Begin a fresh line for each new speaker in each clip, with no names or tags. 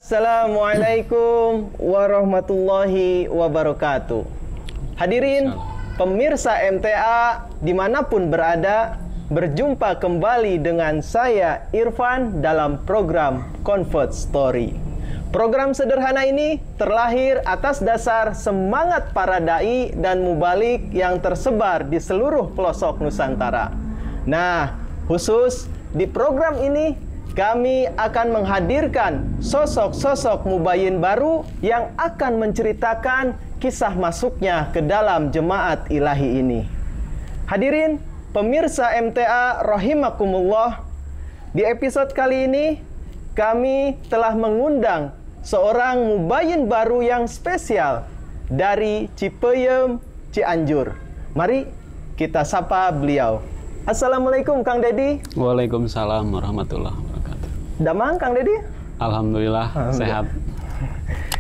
Assalamualaikum warahmatullahi wabarakatuh. Hadirin pemirsa MTA dimanapun berada, berjumpa kembali dengan saya Irfan dalam program Convert Story. Program sederhana ini terlahir atas dasar semangat para dai dan mubalik yang tersebar di seluruh pelosok Nusantara. Nah, khusus di program ini kami akan menghadirkan sosok-sosok mubayyin baru yang akan menceritakan kisah masuknya ke dalam jemaat ilahi ini. Hadirin pemirsa MTA rahimakumullah, di episode kali ini kami telah mengundang seorang mubayyin baru yang spesial dari Cipeyem, Cianjur. Mari kita sapa beliau. Assalamualaikum Kang Dedi.
Waalaikumsalam warahmatullahi wabarakatuh.
Damang Kang Dedi?
Alhamdulillah, sehat.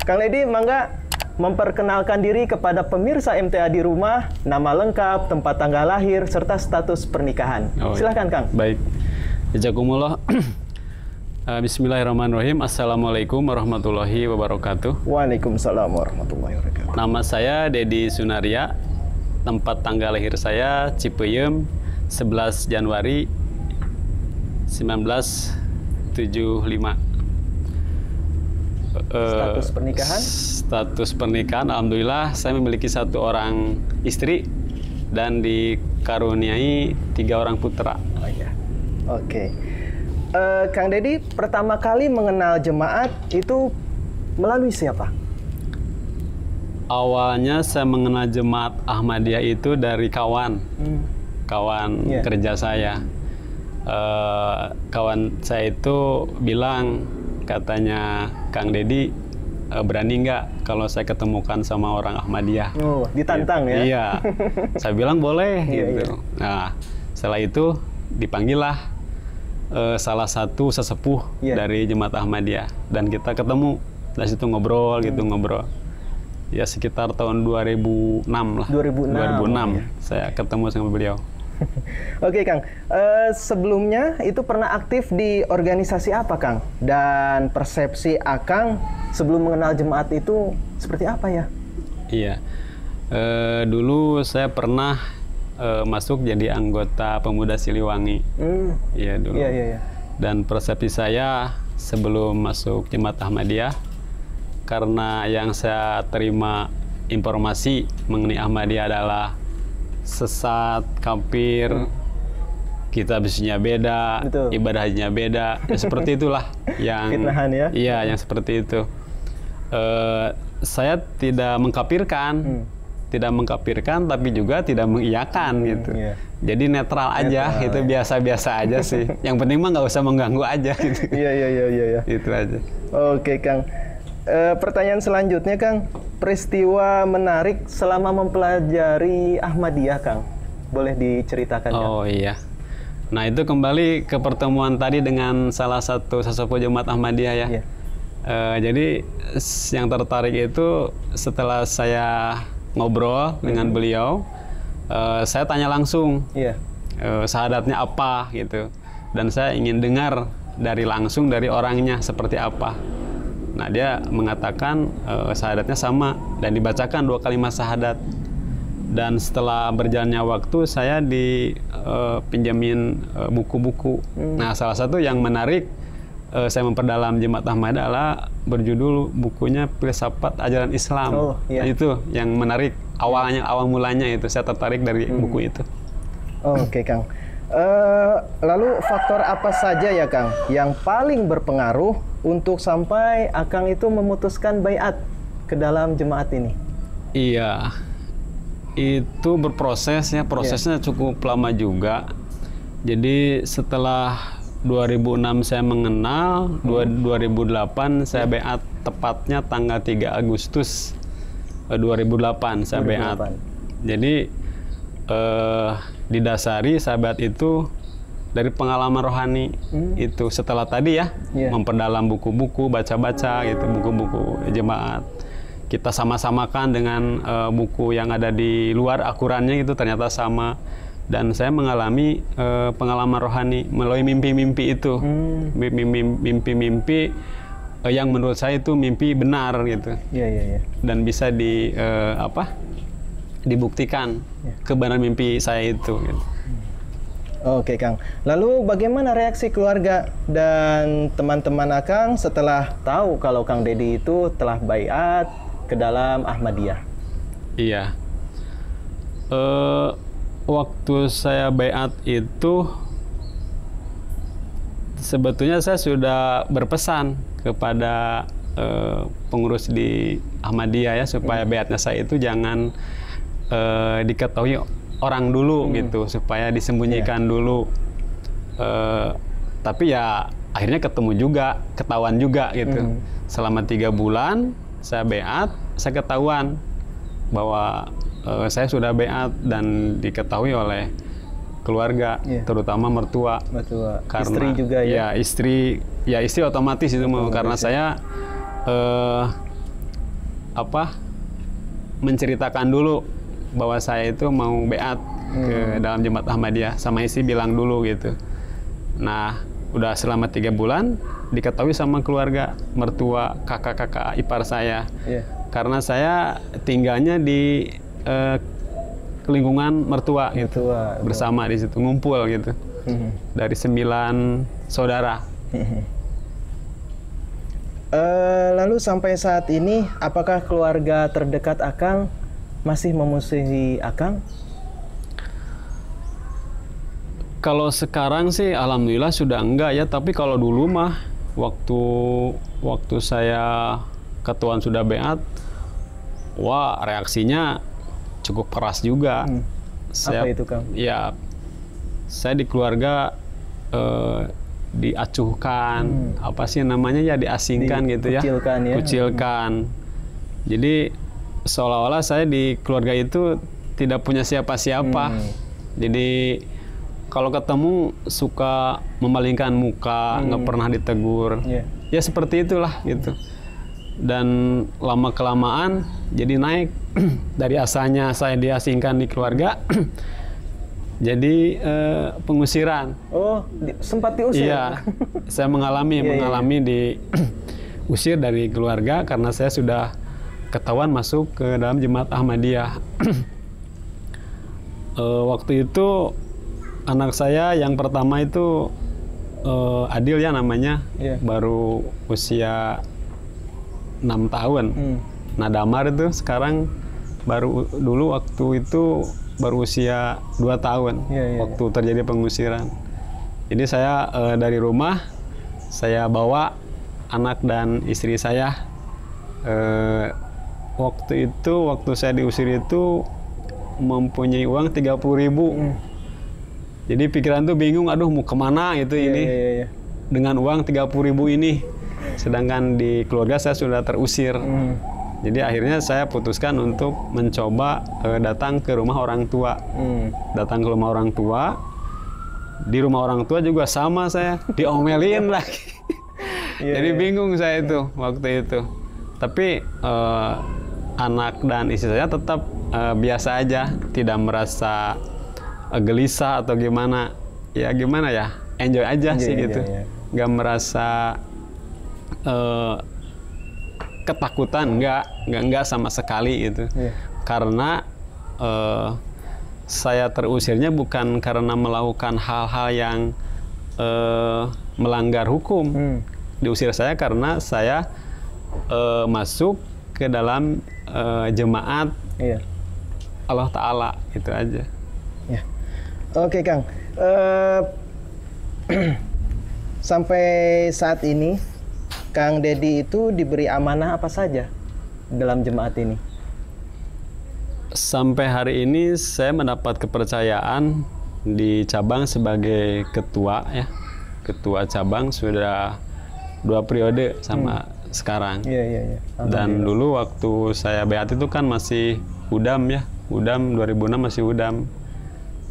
Kang Dedi, mangga memperkenalkan diri kepada pemirsa MTA di rumah, nama lengkap, tempat tanggal lahir, serta status pernikahan. Silahkan Kang.
Baik. Jazakumullah. Bismillahirrahmanirrahim. Assalamualaikum warahmatullahi wabarakatuh.
Waalaikumsalam warahmatullahi wabarakatuh.
Nama saya Dedi Sunaria. Tempat tanggal lahir saya Cipeyem, 11 Januari 1975.
Status pernikahan?
Status pernikahan, alhamdulillah saya memiliki 1 orang istri dan dikaruniai 3 orang putra.
Oh iya. Oke. Kang Dedi pertama kali mengenal jemaat itu melalui siapa?
Awalnya saya mengenal jemaat Ahmadiyah itu dari kawan kerja saya. Kawan saya itu bilang, katanya, Kang Dedi, berani nggak kalau saya ketemukan sama orang Ahmadiyah?
Oh, ditantang
gitu.
ya?
Iya. Saya bilang boleh gitu.
Iya.
Nah, setelah itu dipanggillah salah satu sesepuh dari jemaat Ahmadiyah dan kita ketemu. Dari situ ngobrol ngobrol. Ya sekitar tahun 2006 lah. 2006
ya.
Saya ketemu sama beliau.
Oke Kang, sebelumnya itu pernah aktif di organisasi apa Kang? Dan persepsi Akang sebelum mengenal jemaat itu seperti apa ya?
Iya, dulu saya pernah masuk jadi anggota pemuda Siliwangi. Iya dulu.
Iya.
Dan persepsi saya sebelum masuk jemaat Ahmadiyah, karena yang saya terima informasi mengenai Ahmadiyah adalah sesat, kafir, kita bisinya beda,
betul,
ibadahnya beda, ya, seperti itulah yang
fitnahan ya?
Iya, yang seperti itu. Saya tidak mengkafirkan, tapi juga tidak mengiyakan gitu.
Iya.
Jadi netral aja, itu biasa-biasa aja sih. Yang penting mah nggak usah mengganggu aja gitu.
Iya.
Itu aja.
Oke Kang. Pertanyaan selanjutnya Kang, peristiwa menarik selama mempelajari Ahmadiyah Kang, boleh diceritakan Kang?
Oh iya. Nah itu kembali ke pertemuan tadi dengan salah satu sesepuh jemaat Ahmadiyah ya.
Iya.
Jadi yang tertarik itu setelah saya ngobrol dengan beliau, saya tanya langsung, syahadatnya apa gitu, dan saya ingin dengar langsung dari orangnya seperti apa. Nah dia mengatakan syahadatnya sama dan dibacakan 2 kalimat syahadat. Dan setelah berjalannya waktu saya dipinjamin buku-buku. Nah salah satu yang menarik saya memperdalam jemaat Ahmadiyah adalah berjudul bukunya Filsafat Ajaran Islam. Nah, itu yang menarik, awal mulanya itu saya tertarik dari buku itu.
Oke Kang. Lalu faktor apa saja ya Kang yang paling berpengaruh untuk sampai Akang itu memutuskan baiat ke dalam jemaat ini?
Iya, itu berproses ya, prosesnya cukup lama juga. Jadi setelah 2006 saya mengenal, 2008 saya baiat, tepatnya tanggal 3 Agustus 2008 saya baiat. Jadi didasari sahabat itu dari pengalaman rohani. Itu setelah tadi ya, memperdalam buku-buku, baca-baca gitu, buku-buku jemaat. Kita sama-samakan dengan buku yang ada di luar, akurannya gitu ternyata sama. Dan saya mengalami pengalaman rohani melalui mimpi-mimpi itu. Mimpi-mimpi yang menurut saya itu mimpi benar gitu. Dan bisa dibuktikan kebenaran mimpi saya itu gitu.
Oke Kang, lalu bagaimana reaksi keluarga dan teman-teman Akang setelah tahu kalau Kang Dedi itu telah baiat ke dalam Ahmadiyah?
Iya, waktu saya baiat itu sebetulnya saya sudah berpesan kepada pengurus di Ahmadiyah ya, supaya baiatnya saya itu jangan diketahui orang dulu gitu, supaya disembunyikan dulu. Tapi ya akhirnya ketemu juga, ketahuan juga gitu. Selama 3 bulan saya baiat, saya ketahuan bahwa saya sudah baiat dan diketahui oleh keluarga, terutama mertua. Karena,
istri juga ya?
Ya istri otomatis itu karena saya menceritakan dulu bahwa saya itu mau baiat ke dalam Jemaat Ahmadiyah, sama istri bilang dulu gitu. Nah, udah selama 3 bulan diketahui sama keluarga, mertua, kakak-kakak ipar saya. Karena saya tinggalnya di lingkungan mertua gitu, bersama di situ, ngumpul gitu. Dari 9 saudara.
Lalu sampai saat ini, apakah keluarga terdekat Akang masih memusuhi Akang?
Kalau sekarang sih alhamdulillah sudah enggak ya, tapi kalau dulu mah waktu saya ketahuan sudah baiat, wah reaksinya cukup keras juga.
Apa itu Kang?
Ya, saya di keluarga diacuhkan, apa sih namanya ya, diasingkan gitu ya. Kucilkan. Jadi seolah-olah saya di keluarga itu tidak punya siapa-siapa. Jadi kalau ketemu suka memalingkan muka, nggak pernah ditegur. Ya seperti itulah gitu. Dan lama-kelamaan jadi naik dari asalnya saya diasingkan di keluarga jadi pengusiran.
Oh, sempat diusir?
Iya, saya mengalami diusir dari keluarga karena saya sudah ketahuan masuk ke dalam Jemaat Ahmadiyah. Waktu itu anak saya yang pertama itu Adil ya namanya, baru usia 6 tahun. Nah Damar itu sekarang dulu waktu itu baru usia 2 tahun waktu terjadi pengusiran. Jadi saya dari rumah saya bawa anak dan istri saya. Waktu saya diusir itu mempunyai uang 30.000. Jadi pikiran tuh bingung, aduh mau kemana gitu dengan uang 30.000 ini. Sedangkan di keluarga saya sudah terusir. Jadi akhirnya saya putuskan untuk mencoba datang ke rumah orang tua. Datang ke rumah orang tua. Di rumah orang tua juga sama, saya diomelin lagi. Jadi bingung saya itu waktu itu. Tapi anak dan istri saya tetap biasa aja, tidak merasa gelisah atau gimana. Ya gimana ya, enjoy aja sih gitu. Nggak merasa ketakutan, enggak sama sekali gitu. Karena saya terusirnya bukan karena melakukan hal-hal yang melanggar hukum. Diusir saya karena saya masuk ke dalam jemaat Allah Ta'ala, itu aja.
Oke Kang, sampai saat ini Kang Dedi itu diberi amanah apa saja dalam jemaat ini?
Sampai hari ini saya mendapat kepercayaan di cabang sebagai ketua ya. Ketua cabang sudah 2 periode sama sekarang. Dan dulu waktu saya baiat itu kan masih udam ya. Udam 2006 masih udam.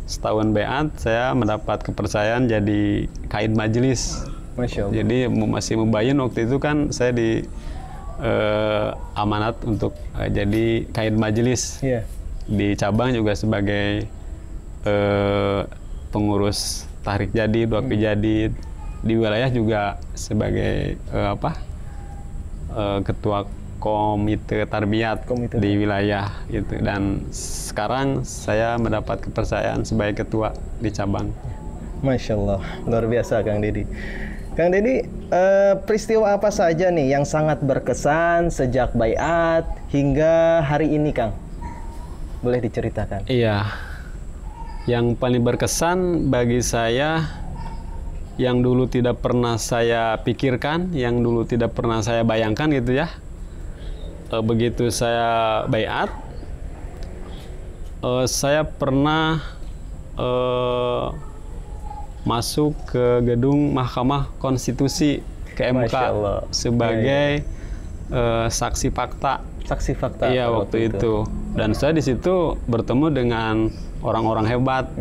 Setahun baiat saya mendapat kepercayaan jadi kaid majelis.
Masya Allah.
Jadi masih mubayin waktu itu kan saya di amanat untuk jadi kaid majelis. Di cabang juga sebagai pengurus tahrik jadid, wakil jadid. Di wilayah juga sebagai ketua komite tarbiyat di wilayah gitu, dan sekarang saya mendapat kepercayaan sebagai ketua di cabang.
Masya Allah, luar biasa Kang Dedi. Kang Dedi, peristiwa apa saja nih yang sangat berkesan sejak baiat hingga hari ini, Kang? Boleh diceritakan?
Iya, yang paling berkesan bagi saya, yang dulu tidak pernah saya pikirkan, yang dulu tidak pernah saya bayangkan gitu ya. Begitu saya baiat, saya pernah masuk ke gedung Mahkamah Konstitusi ke MK sebagai saksi fakta.
Saksi fakta.
Iya, waktu itu. Dan saya di situ bertemu dengan orang-orang hebat.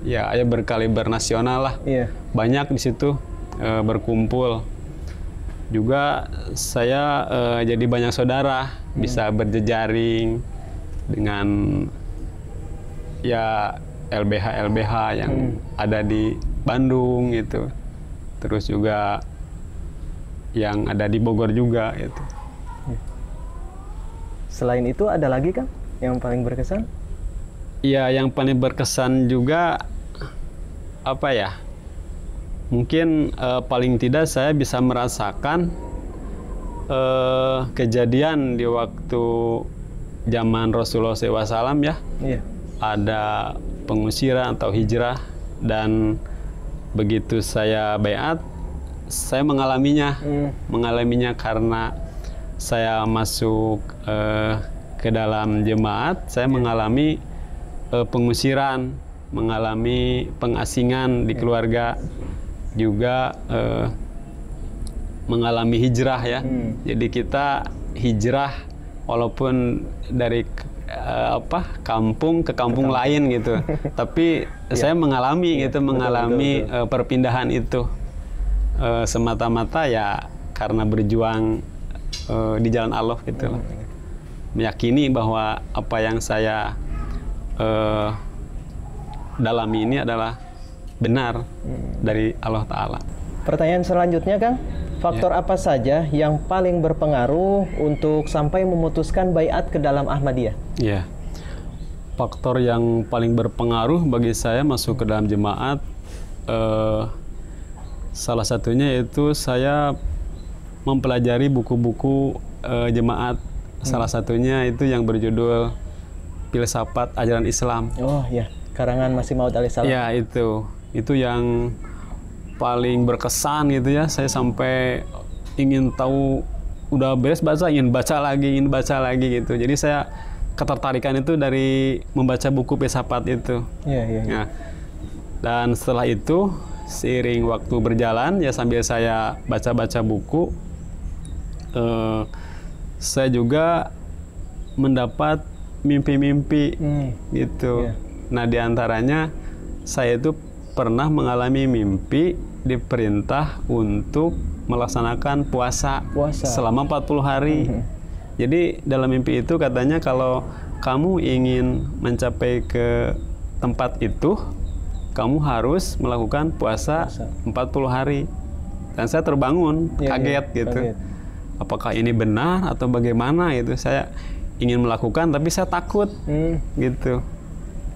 Ya berkaliber nasional lah. Banyak di situ berkumpul. Juga saya jadi banyak saudara, bisa berjejaring dengan ya LBH yang ada di Bandung gitu. Terus juga yang ada di Bogor juga gitu.
Selain itu ada lagi Kang yang paling berkesan?
Iya, yang paling berkesan juga apa ya? Mungkin paling tidak saya bisa merasakan kejadian di waktu zaman Rasulullah SAW ya. Ada pengusiran atau hijrah, dan begitu saya baiat, saya mengalaminya. Mengalaminya karena saya masuk ke dalam jemaat, saya mengalami pengusiran, mengalami pengasingan di keluarga, juga mengalami hijrah ya. Jadi kita hijrah walaupun dari kampung ke kampung lain gitu. Tapi saya mengalami gitu, mengalami perpindahan itu semata-mata ya karena berjuang di jalan Allah gitu. Meyakini bahwa apa yang saya dalami ini adalah benar dari Allah Ta'ala.
Pertanyaan selanjutnya Kang, faktor apa saja yang paling berpengaruh untuk sampai memutuskan baiat ke dalam Ahmadiyah?
Ya, faktor yang paling berpengaruh bagi saya masuk ke dalam jemaat, salah satunya yaitu saya mempelajari buku-buku jemaat. Salah satunya itu yang berjudul Filsafat Ajaran Islam.
Oh ya, karangan Masih Maud alaihissalam.
Ya, itu yang paling berkesan gitu ya. Saya sampai ingin tahu, udah beres baca, ingin baca lagi gitu. Jadi saya ketertarikan itu dari membaca buku filsafat itu. Ya. Dan setelah itu seiring waktu berjalan ya, sambil saya baca-baca buku, saya juga mendapat mimpi-mimpi gitu. Nah, diantaranya saya itu pernah mengalami mimpi diperintah untuk melaksanakan puasa selama 40 hari. Jadi dalam mimpi itu katanya kalau kamu ingin mencapai ke tempat itu, kamu harus melakukan puasa 40 hari. Dan saya terbangun, kaget gitu. Apakah ini benar atau bagaimana gitu. Saya ingin melakukan tapi saya takut gitu.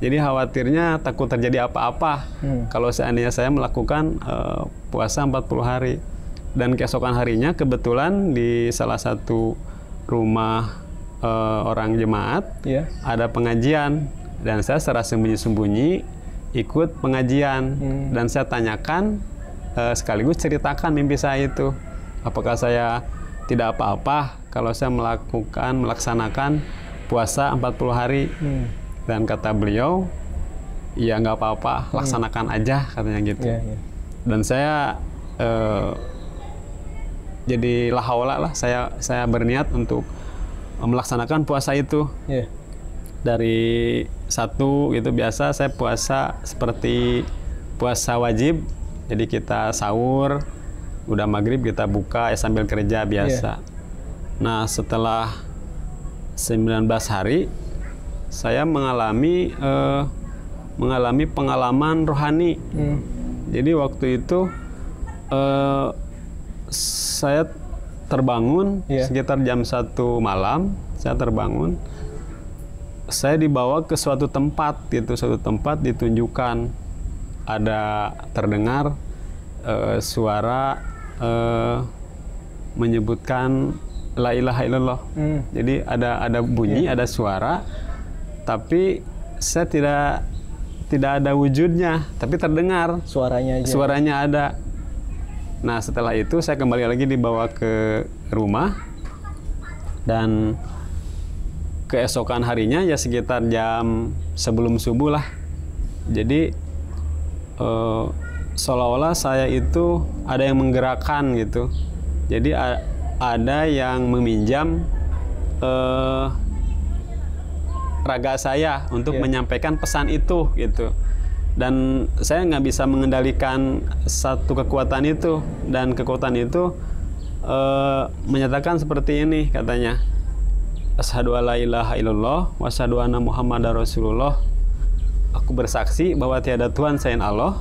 Jadi khawatirnya takut terjadi apa-apa kalau seandainya saya melakukan puasa 40 hari. Dan keesokan harinya kebetulan di salah satu rumah orang jemaat ada pengajian, dan saya secara sembunyi-sembunyi ikut pengajian. Dan saya tanyakan sekaligus ceritakan mimpi saya itu. Apakah saya tidak apa-apa kalau saya melaksanakan puasa 40 hari. Dan kata beliau, ya nggak apa-apa, laksanakan aja katanya gitu. Dan saya jadi lahaula lah, saya berniat untuk melaksanakan puasa itu. Dari satu gitu, biasa saya puasa seperti puasa wajib. Jadi kita sahur, udah maghrib kita buka ya sambil kerja biasa. Nah, setelah 19 hari saya mengalami pengalaman rohani. Jadi waktu itu saya terbangun sekitar jam 1 malam. Saya terbangun, saya dibawa ke suatu tempat gitu, suatu tempat ditunjukkan ada terdengar suara menyebutkan la ilaha illallah. Jadi ada bunyi, ada suara, tapi saya tidak ada wujudnya, tapi terdengar
suaranya aja.
Suaranya ada. Nah, setelah itu saya kembali lagi dibawa ke rumah, dan keesokan harinya ya sekitar jam sebelum subuh lah. Jadi seolah-olah saya itu ada yang menggerakkan gitu. Jadi ada yang meminjam raga saya untuk menyampaikan pesan itu gitu. Dan saya nggak bisa mengendalikan satu kekuatan itu, dan kekuatan itu menyatakan seperti ini katanya, asyhadu alla ilaha illallah wa asyhadu anna muhammadar rasulullah. Aku bersaksi bahwa tiada Tuhan selain Allah,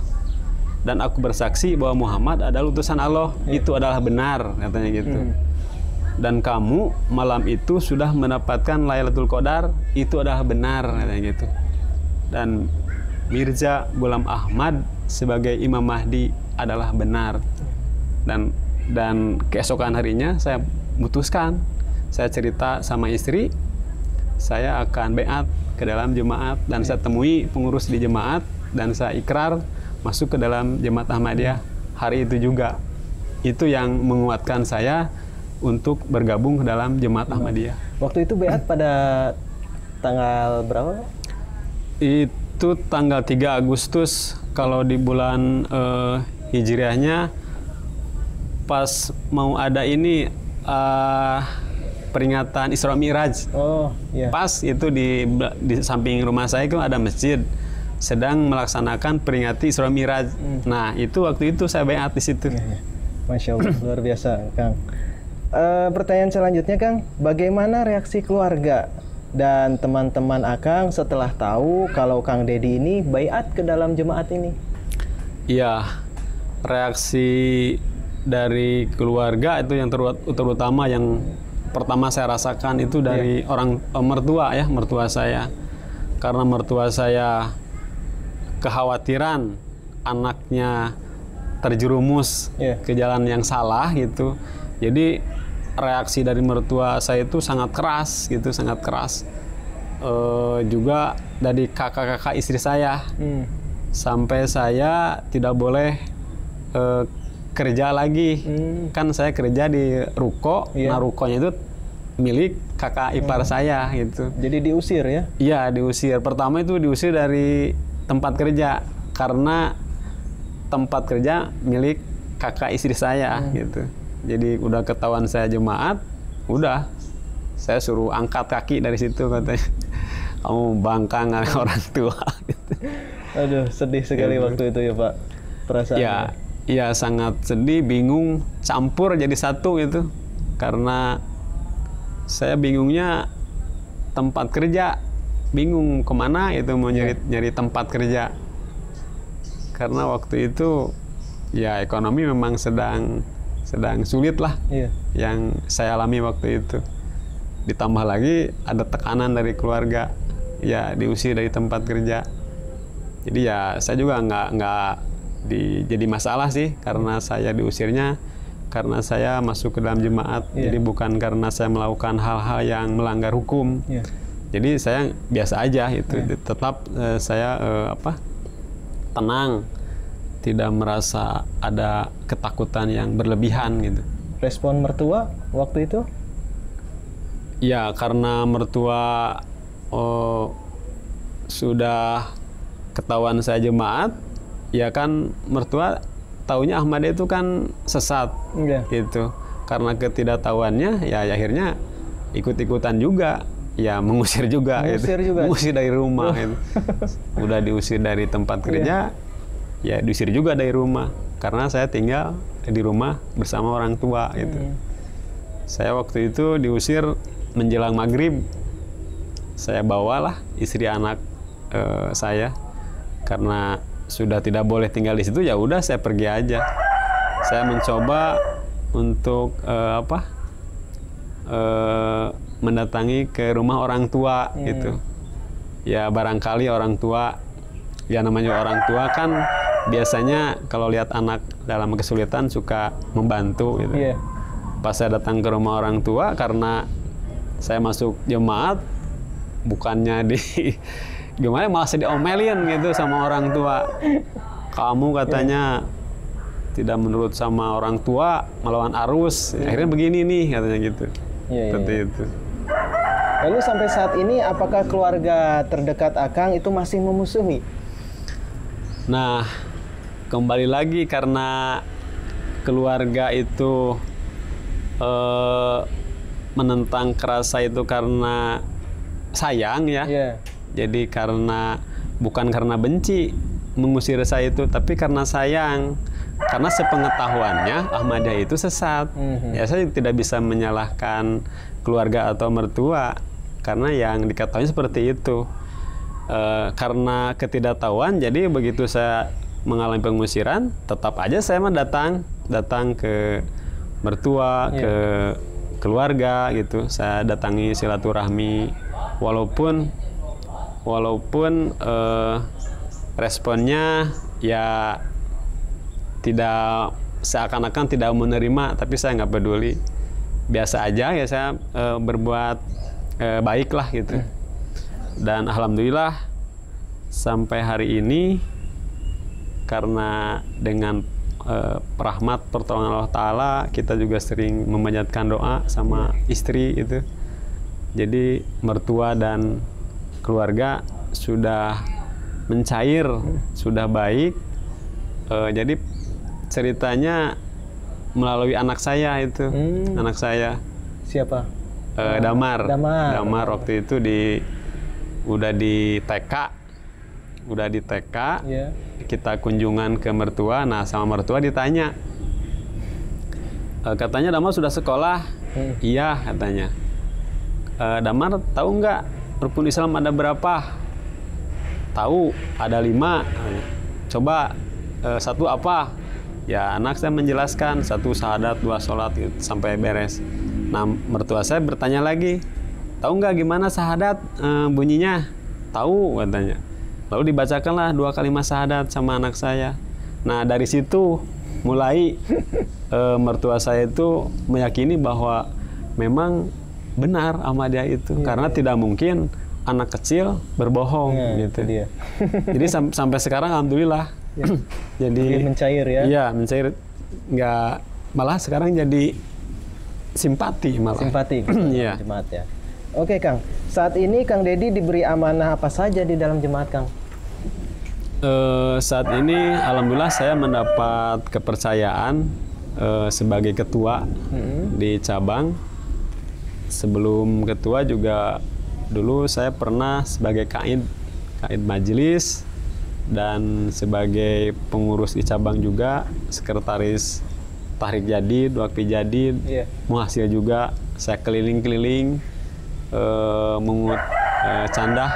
dan aku bersaksi bahwa Muhammad adalah utusan Allah. Itu adalah benar katanya gitu. Dan kamu malam itu sudah mendapatkan Lailatul Qadar. Itu adalah benar katanya gitu. Dan Mirza Ghulam Ahmad sebagai Imam Mahdi adalah benar. Dan keesokan harinya saya memutuskan, saya cerita sama istri, saya akan beat ke dalam jemaat, dan saya temui pengurus di jemaat, dan saya ikrar masuk ke dalam jemaat Ahmadiyah hari itu juga. Itu yang menguatkan saya untuk bergabung ke dalam jemaat Ahmadiyah.
Waktu itu beat pada tanggal berapa?
Itu tanggal 3 Agustus. Kalau di bulan Hijriahnya pas mau ada ini peringatan Isra Mi'raj.
Oh, iya.
Pas itu di samping rumah saya itu ada masjid sedang melaksanakan peringati Isra Mi'raj. Nah, itu waktu itu saya beat di situ.
Iya. Masya Allah, luar biasa, Kang. Pertanyaan selanjutnya, Kang, bagaimana reaksi keluarga dan teman-teman Akang setelah tahu kalau Kang Dedi ini baiat ke dalam jemaat ini?
Iya, reaksi dari keluarga itu yang terutama yang pertama saya rasakan itu dari orang mertua ya, mertua saya. Karena mertua saya kekhawatiran anaknya terjerumus ke jalan yang salah gitu. Jadi reaksi dari mertua saya itu sangat keras gitu, sangat keras. Juga dari kakak-kakak istri saya, sampai saya tidak boleh kerja lagi. Kan saya kerja di ruko, nah rukonya itu milik kakak ipar saya gitu.
Jadi diusir ya?
Iya, diusir. Pertama itu diusir dari tempat kerja karena tempat kerja milik kakak istri saya gitu. Jadi udah ketahuan saya jemaat, udah saya suruh angkat kaki dari situ katanya. Kamu bangkang orang tua gitu.
Aduh, sedih sekali waktu itu ya, Pak, perasaannya.
Iya, sangat sedih, bingung, campur jadi satu gitu. Karena saya bingungnya tempat kerja, bingung kemana itu mau nyari tempat kerja. Karena waktu itu ya ekonomi memang sedang sulit lah yang saya alami waktu itu. Ditambah lagi ada tekanan dari keluarga, ya diusir dari tempat kerja. Jadi ya saya juga nggak jadi masalah sih, karena saya diusirnya karena saya masuk ke dalam jemaat. Jadi bukan karena saya melakukan hal-hal yang melanggar hukum. Jadi saya biasa aja itu. Tetap saya tenang, tidak merasa ada ketakutan yang berlebihan gitu.
Respon mertua waktu itu?
Ya, karena mertua sudah ketahuan saya jemaat, ya kan mertua taunya Ahmadiyah itu kan sesat gitu. Karena ketidaktahuannya ya akhirnya ikut-ikutan juga, ya mengusir juga gitu. Mengusir dari rumah gitu. Udah diusir dari tempat kerja, ya diusir juga dari rumah karena saya tinggal di rumah bersama orang tua gitu. Saya waktu itu diusir menjelang maghrib. Saya bawalah istri anak saya, karena sudah tidak boleh tinggal di situ, ya udah saya pergi aja. Saya mencoba untuk mendatangi ke rumah orang tua gitu. Ya barangkali orang tua, ya namanya orang tua kan biasanya kalau lihat anak dalam kesulitan suka membantu gitu. Pas saya datang ke rumah orang tua, karena saya masuk jemaat, bukannya gimana malah saya diomelin gitu sama orang tua. Kamu katanya tidak menurut sama orang tua, melawan arus. Akhirnya begini nih katanya gitu. Seperti itu.
Lalu sampai saat ini apakah keluarga terdekat Akang itu masih memusuhi?
Nah, kembali lagi karena keluarga itu menentang kerasa itu karena sayang ya. Jadi bukan karena benci mengusir saya itu, tapi karena sayang. Karena sepengetahuannya Ahmadiyah itu sesat. Ya saya tidak bisa menyalahkan keluarga atau mertua karena yang diketahui seperti itu. Karena ketidaktahuan, jadi begitu saya mengalami pengusiran, tetap aja saya datang ke mertua, ke keluarga gitu. Saya datangi silaturahmi, walaupun responnya ya tidak, seakan-akan tidak menerima, tapi saya nggak peduli, biasa aja ya, saya berbuat baik lah gitu. Dan alhamdulillah sampai hari ini karena dengan rahmat pertolongan Allah Ta'ala, kita juga sering memanjatkan doa sama istri itu. Jadi mertua dan keluarga sudah mencair, sudah baik. Jadi ceritanya melalui anak saya itu. Anak saya.
Siapa?
Damar. Damar waktu itu udah di TK. Kita kunjungan ke mertua. Nah, sama mertua ditanya. Katanya Damar sudah sekolah. Iya, katanya. Damar tahu nggak rukun Islam ada berapa? Tahu, ada 5. Coba satu apa? Ya, anak saya menjelaskan, 1 syahadat, 2 sholat gitu, sampai beres. Nah, mertua saya bertanya lagi, tahu nggak gimana syahadat bunyinya? Tahu, katanya. Lalu dibacakanlah 2 kalimat syahadat sama anak saya. Nah, dari situ mulai mertua saya itu meyakini bahwa memang benar Ahmadiyah itu, karena tidak mungkin anak kecil berbohong gitu. Jadi sampai sekarang alhamdulillah. Jadi
mencair ya?
Iya, mencair. Nggak, malah sekarang jadi simpati malah.
Simpati
Iya.
Jemaat ya. Oke Kang, saat ini Kang Dedi diberi amanah apa saja di dalam jemaat Kang?
Saat ini alhamdulillah saya mendapat kepercayaan sebagai ketua di cabang. Sebelum ketua juga dulu saya pernah sebagai kaid majelis, dan sebagai pengurus di cabang juga, sekretaris Tahrik Jadid, Wakfi Jadid, Muhasil juga. Saya keliling-keliling mengut candah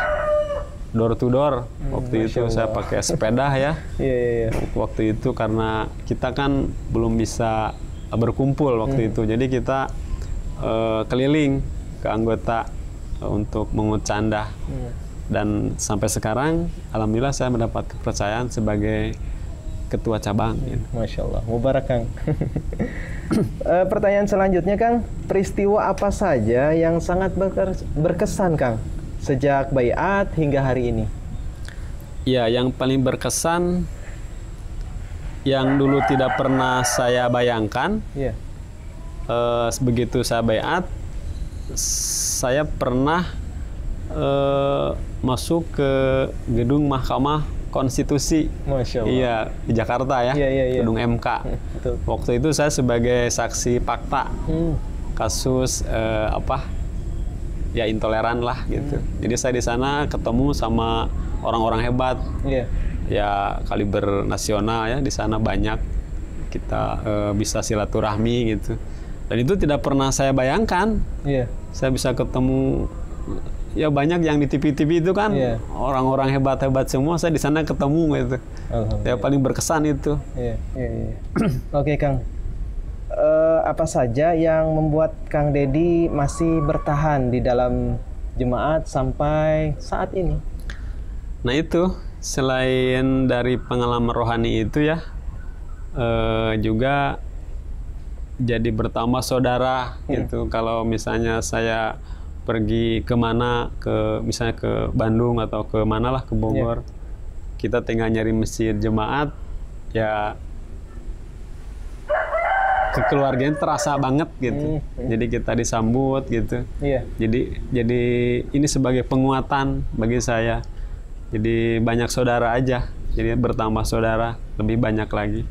door to door. Waktu itu saya pakai sepeda ya. Waktu itu karena kita kan belum bisa berkumpul waktu itu, jadi kita keliling ke anggota untuk mengut candah. Dan sampai sekarang alhamdulillah saya mendapat kepercayaan sebagai ketua cabang.
Masya Allah, mubarak Kang. Pertanyaan selanjutnya Kang, peristiwa apa saja yang sangat berkesan Kang sejak baiat hingga hari ini?
Ya, yang paling berkesan yang dulu tidak pernah saya bayangkan. Begitu saya baiat, saya pernah masuk ke gedung Mahkamah Konstitusi.
Masya Allah.
Iya, di Jakarta ya. Gedung MK. Waktu itu saya sebagai saksi fakta kasus ya intoleran lah gitu. Jadi saya di sana ketemu sama orang-orang hebat. Ya kaliber nasional ya, di sana banyak kita bisa silaturahmi gitu. Dan itu tidak pernah saya bayangkan. Saya bisa ketemu, ya banyak yang di TV-TV itu kan orang-orang hebat-hebat semua, saya di sana ketemu gitu. Ya paling berkesan itu.
Oke Kang, apa saja yang membuat Kang Dedi masih bertahan di dalam jemaat sampai saat ini?
Nah itu, selain dari pengalaman rohani itu ya, juga jadi bertambah saudara gitu. Kalau misalnya saya pergi kemana, misalnya ke Bandung atau ke mana lah, ke Bogor, kita tinggal nyari masjid jemaat, ya kekeluargaan terasa banget gitu. Jadi kita disambut gitu. Jadi ini sebagai penguatan bagi saya. Jadi banyak saudara aja. Jadi bertambah saudara, lebih banyak lagi.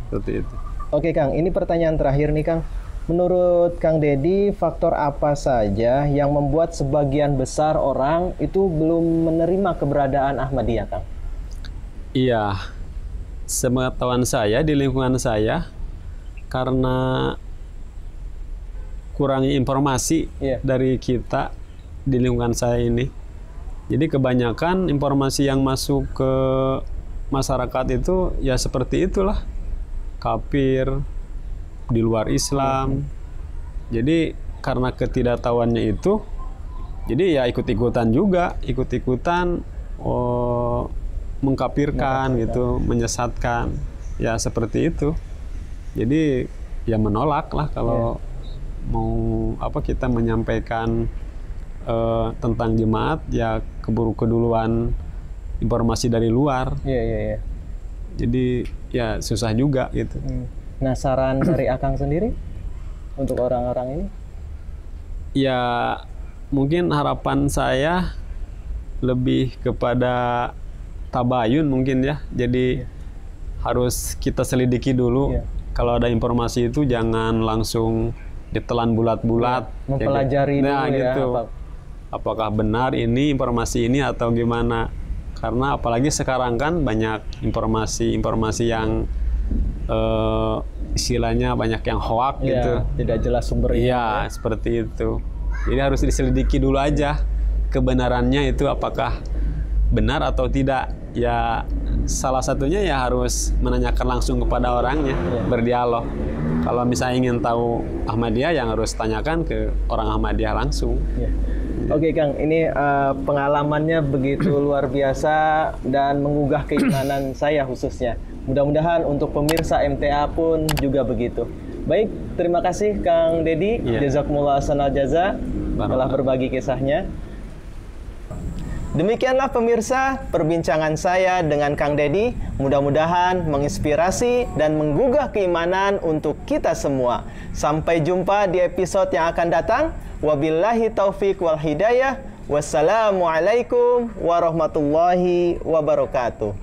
Seperti itu.
Oke Kang, ini pertanyaan terakhir nih Kang. Menurut Kang Dedi, faktor apa saja yang membuat sebagian besar orang itu belum menerima keberadaan Ahmadiyah, Kang?
Iya, sepengetahuan saya di lingkungan saya, karena kurangnya informasi dari kita di lingkungan saya ini. Jadi kebanyakan informasi yang masuk ke masyarakat itu ya seperti itulah. Kafir, di luar Islam. Jadi karena ketidaktahuannya itu, jadi ya ikut-ikutan juga, ikut-ikutan mengkafirkan gitu, menyesatkan. Ya seperti itu. Jadi ya menolak lah kalau mau kita menyampaikan tentang jemaat, ya keburu keduluan informasi dari luar. Jadi ya susah juga gitu.
Nah, saran dari Akang sendiri untuk orang-orang ini?
Ya mungkin harapan saya lebih kepada tabayun mungkin ya. Jadi harus kita selidiki dulu. Kalau ada informasi itu jangan langsung ditelan bulat-bulat.
Mempelajari dulu
gitu. Apakah benar ini informasi ini atau gimana? Karena apalagi sekarang kan banyak informasi yang istilahnya banyak yang hoax gitu.
Tidak jelas sumbernya.
Iya, seperti itu. Jadi harus diselidiki dulu aja kebenarannya itu apakah benar atau tidak. Ya salah satunya ya harus menanyakan langsung kepada orangnya, berdialog. Kalau misalnya ingin tahu Ahmadiyah, yang harus tanyakan ke orang Ahmadiyah langsung.
Oke Kang, ini pengalamannya begitu luar biasa dan menggugah keimanan saya khususnya. Mudah-mudahan untuk pemirsa MTA pun juga begitu. Baik, terima kasih Kang Dedi. Jazakumullah ahsanal jaza telah berbagi kisahnya. Demikianlah pemirsa perbincangan saya dengan Kang Dedi. Mudah-mudahan menginspirasi dan menggugah keimanan untuk kita semua. Sampai jumpa di episode yang akan datang. Wabillahi taufik wal hidayah. Wassalamualaikum warahmatullahi wabarakatuh.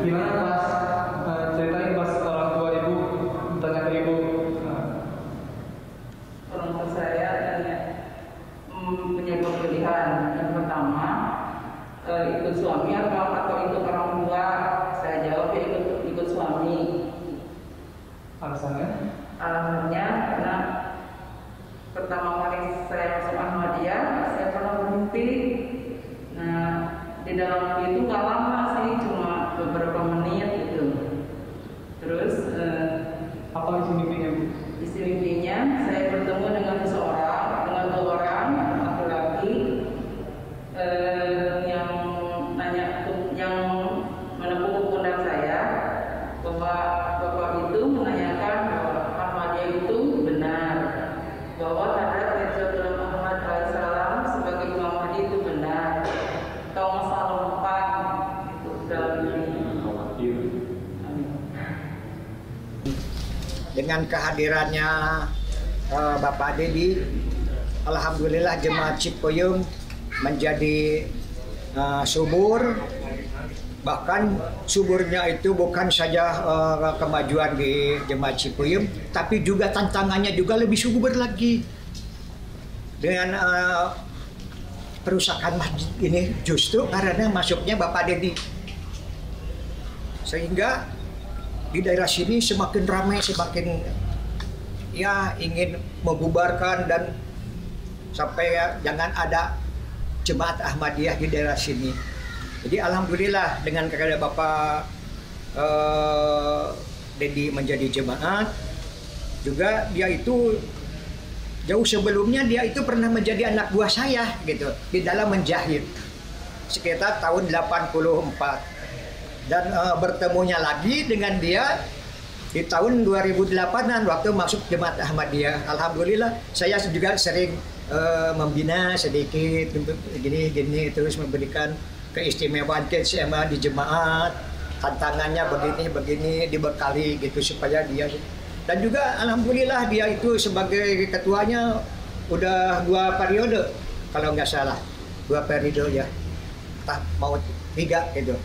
Gimana Mas? Ceritain pas orang tua ibu tanya ke ibu.
Orang tua saya punya dua pilihan. Yang pertama, ikut suami atau ikut orang tua. Saya jawab ikut suami.
Alasannya?
Alasannya karena pertama kali saya masuk Ahmadiyah, saya pernah bermimpi. Nah, di dalam mimpi itu nggak lama sih, cuma beberapa menit gitu. Terus
apa isi mimpinya Bu?
isi mimpinya saya bertemu dengan dua orang laki-laki yang menepuk pundak saya, bahwa bapak itu menanyakan bahwa Ahmadiyah itu benar, bahwa Hadrat Mirza Ghulam Ahmad alaihissalam sebagai Imam Mahdi itu benar. Kau masa lompat itu dalam diri.
Dengan kehadirannya Bapak Dedi, alhamdulillah jemaat Cipayung menjadi subur. Bahkan suburnya itu bukan saja kemajuan di jemaat Cipayung, tapi juga tantangannya juga lebih subur lagi. Dengan perusakan masjid ini justru karena masuknya Bapak Dedi. Sehingga di daerah sini semakin ramai, semakin ya ingin membubarkan dan sampai jangan ada jemaat Ahmadiyah di daerah sini. Jadi alhamdulillah dengan keadaan Bapak Dedi menjadi jemaat, juga dia itu jauh sebelumnya dia itu pernah menjadi anak buah saya gitu di dalam menjahit sekitar tahun 84 dan bertemunya lagi dengan dia di tahun 2008an waktu masuk Jemaat Ahmadiyah. Alhamdulillah saya juga sering membina sedikit gini terus memberikan keistimewaan di jemaat, tantangannya begini dibekali gitu supaya dia, dan juga alhamdulillah dia itu sebagai ketuanya udah 2 periode kalau nggak salah, 2 periode ya, mau 3 gitu.